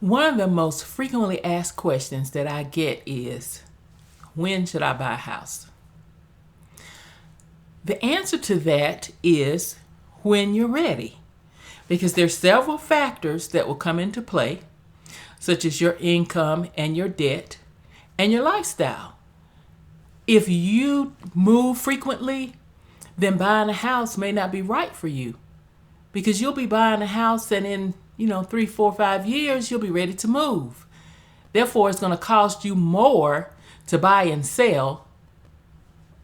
One of the most frequently asked questions that I get is, when should I buy a house? The answer to that is when you're ready, because there's several factors that will come into play, such as your income and your debt and your lifestyle. If you move frequently, then buying a house may not be right for you, because you'll be buying a house and in 3, 4, 5 years, you'll be ready to move. Therefore, it's going to cost you more to buy and sell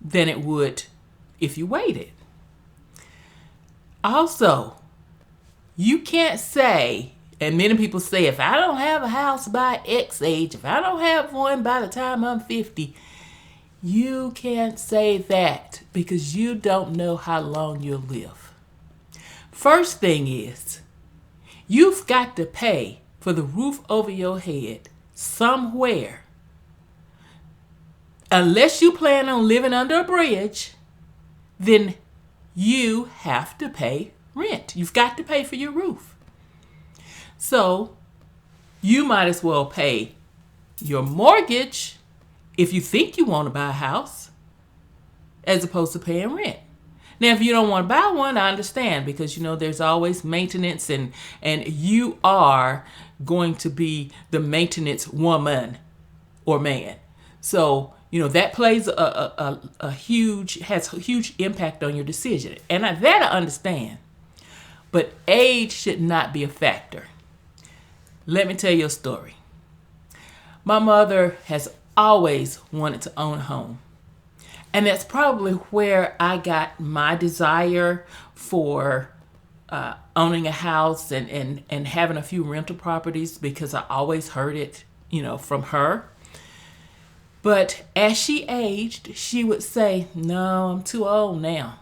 than it would if you waited. Also, you can't say, and many people say, if I don't have a house by X age, if I don't have one by the time I'm 50, you can't say that because you don't know how long you'll live. First thing is, you've got to pay for the roof over your head somewhere. Unless you plan on living under a bridge, then you have to pay rent. You've got to pay for your roof. So you might as well pay your mortgage if you think you want to buy a house, as opposed to paying rent. Now, if you don't want to buy one, I understand, because there's always maintenance, and you are going to be the maintenance woman or man. So that plays a huge impact on your decision, and that I understand. But age should not be a factor. Let me tell you a story. My mother has always wanted to own a home. And that's probably where I got my desire for owning a house and having a few rental properties, because I always heard it, from her. But as she aged, she would say, no, I'm too old now.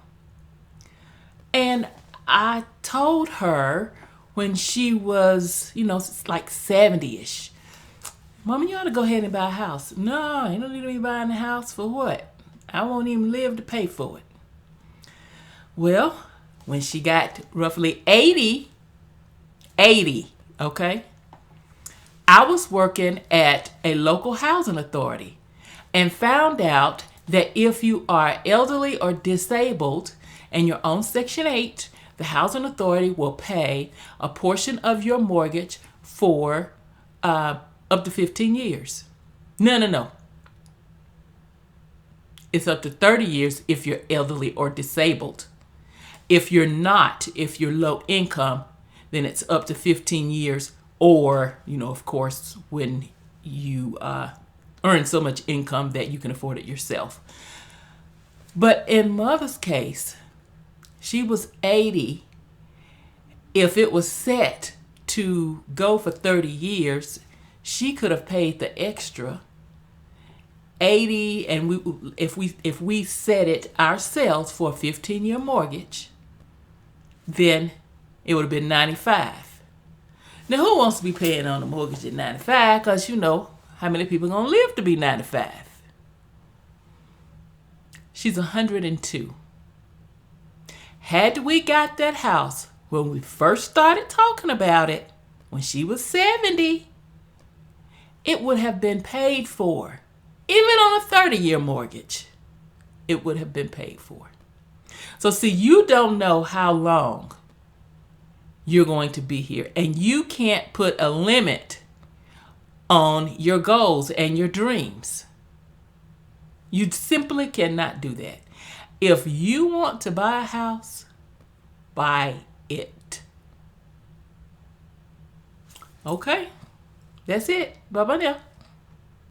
And I told her when she was, like 70-ish, Mama, you ought to go ahead and buy a house. No, you don't need to be buying a house for what? I won't even live to pay for it. Well, when she got roughly 80, okay, I was working at a local housing authority and found out that if you are elderly or disabled and you're on Section 8, the housing authority will pay a portion of your mortgage for up to 15 years. No. It's up to 30 years if you're elderly or disabled. If you're not, if you're low income, then it's up to 15 years, or, of course, when you earn so much income that you can afford it yourself. But in Mother's case, she was 80. If it was set to go for 30 years, she could have paid the extra 80, and if we set it ourselves for a 15-year mortgage, then it would have been 95. Now, who wants to be paying on a mortgage at 95? Because how many people are going to live to be 95? She's 102. Had we got that house when we first started talking about it, when she was 70, it would have been paid for. Even on a 30-year mortgage, it would have been paid for. So see, you don't know how long you're going to be here, and you can't put a limit on your goals and your dreams. You simply cannot do that. If you want to buy a house, buy it. Okay? That's it. Bye-bye now.